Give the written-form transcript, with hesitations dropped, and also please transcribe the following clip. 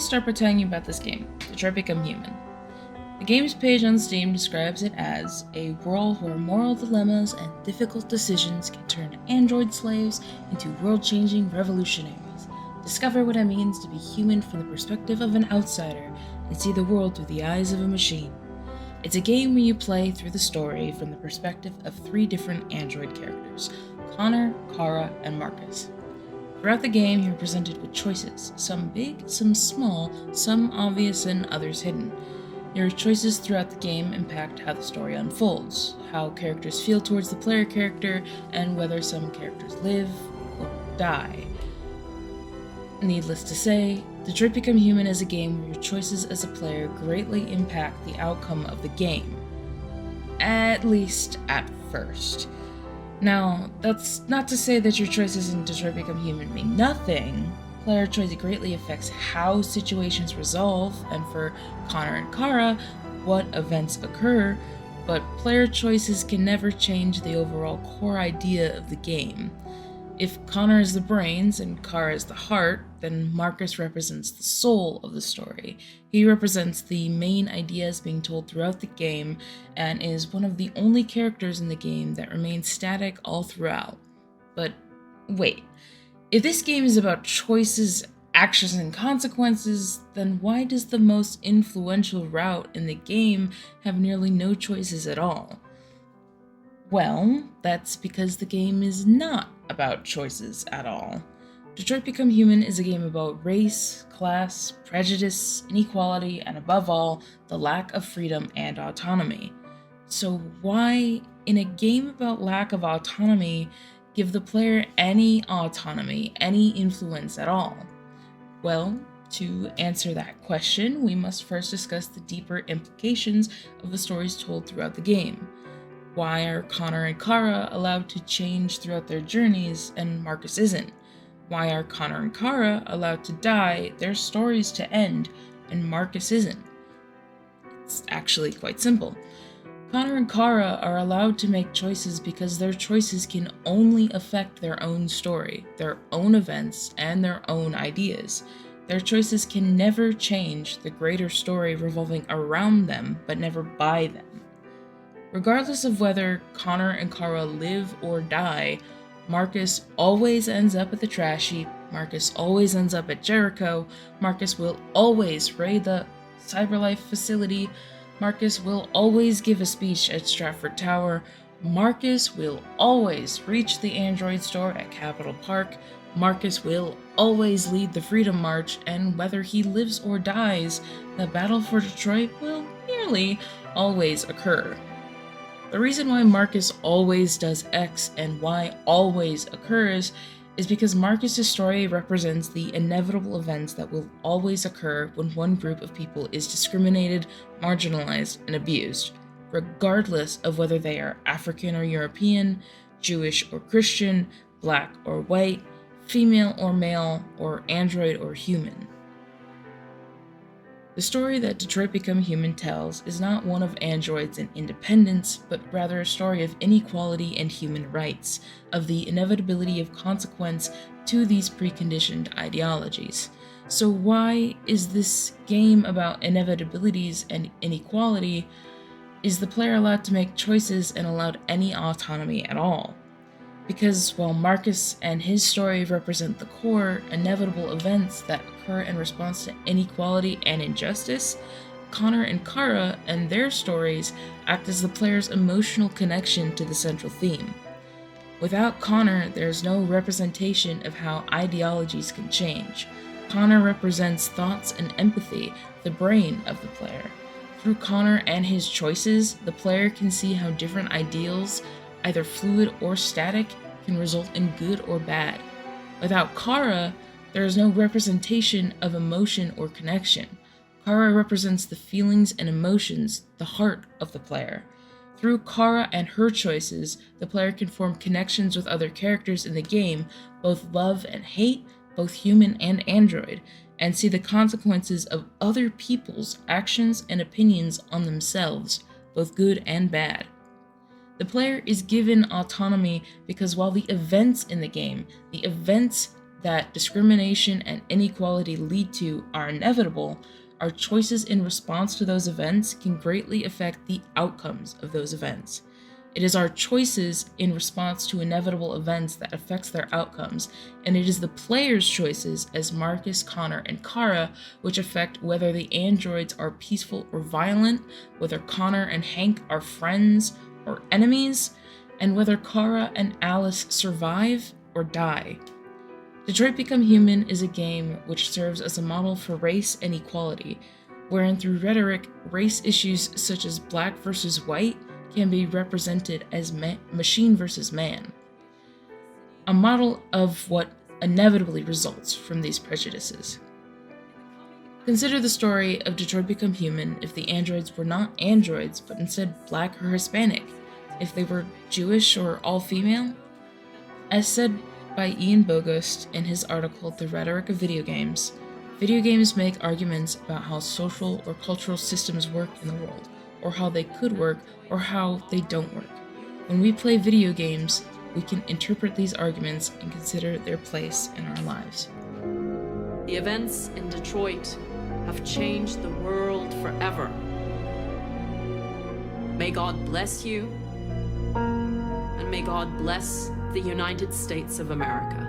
start by telling you about this game, Detroit Become Human. The game's page on Steam describes it as a world where moral dilemmas and difficult decisions can turn android slaves into world-changing revolutionaries. Discover what it means to be human from the perspective of an outsider and see the world through the eyes of a machine. It's a game where you play through the story from the perspective of 3 different android characters, Connor, Kara, and Marcus. Throughout the game, you're presented with choices, some big, some small, some obvious, and others hidden. Your choices throughout the game impact how the story unfolds, how characters feel towards the player character, and whether some characters live or die. Needless to say, Detroit Become Human is a game where your choices as a player greatly impact the outcome of the game. At least at first. Now, that's not to say that your choices in Detroit Become Human mean nothing. Player choice greatly affects how situations resolve, and for Connor and Kara, what events occur, but player choices can never change the overall core idea of the game. If Connor is the brains and Kara is the heart, then Marcus represents the soul of the story. He represents the main ideas being told throughout the game and is one of the only characters in the game that remains static all throughout. But wait, if this game is about choices, actions, and consequences, then why does the most influential route in the game have nearly no choices at all? Well, that's because the game is not about choices at all. Detroit Become Human is a game about race, class, prejudice, inequality, and above all, the lack of freedom and autonomy. So why, in a game about lack of autonomy, give the player any autonomy, any influence at all? Well, to answer that question, we must first discuss the deeper implications of the stories told throughout the game. Why are Connor and Kara allowed to change throughout their journeys and Marcus isn't? Why are Connor and Kara allowed to die, their stories to end, and Marcus isn't? It's actually quite simple. Connor and Kara are allowed to make choices because their choices can only affect their own story, their own events, and their own ideas. Their choices can never change the greater story revolving around them, but never by them. Regardless of whether Connor and Kara live or die, Marcus always ends up at the trash heap, Marcus always ends up at Jericho, Marcus will always raid the Cyberlife facility, Marcus will always give a speech at Stratford Tower, Marcus will always reach the Android store at Capitol Park, Marcus will always lead the Freedom March, and whether he lives or dies, the battle for Detroit will nearly always occur. The reason why Marcus always does X and Y always occurs is because Marcus's story represents the inevitable events that will always occur when one group of people is discriminated, marginalized, and abused, regardless of whether they are African or European, Jewish or Christian, black or white, female or male, or android or human. The story that Detroit Become Human tells is not one of androids and independence, but rather a story of inequality and human rights, of the inevitability of consequence to these preconditioned ideologies. So why is this game about inevitabilities and inequality? Is the player allowed to make choices and allowed any autonomy at all? Because while Marcus and his story represent the core, inevitable events that occur in response to inequality and injustice, Connor and Kara and their stories act as the player's emotional connection to the central theme. Without Connor, there's no representation of how ideologies can change. Connor represents thoughts and empathy, the brain of the player. Through Connor and his choices, the player can see how different ideals, either fluid or static, can result in good or bad. Without Kara, there is no representation of emotion or connection. Kara represents the feelings and emotions, the heart of the player. Through Kara and her choices, the player can form connections with other characters in the game, both love and hate, both human and android, and see the consequences of other people's actions and opinions on themselves, both good and bad. The player is given autonomy because while the events in the game, the events that discrimination and inequality lead to are inevitable, our choices in response to those events can greatly affect the outcomes of those events. It is our choices in response to inevitable events that affects their outcomes, and it is the player's choices as Marcus, Connor, and Kara which affect whether the androids are peaceful or violent, whether Connor and Hank are friends or enemies, and whether Kara and Alice survive or die. Detroit Become Human is a game which serves as a model for race and equality, wherein through rhetoric, race issues such as black versus white can be represented as machine versus man, a model of what inevitably results from these prejudices. Consider the story of Detroit Become Human if the androids were not androids, but instead black or Hispanic, if they were Jewish or all-female. As said by Ian Bogost in his article, The Rhetoric of video games make arguments about how social or cultural systems work in the world, or how they could work, or how they don't work. When we play video games, we can interpret these arguments and consider their place in our lives. The events in Detroit have changed the world forever. May God bless you, and may God bless the United States of America.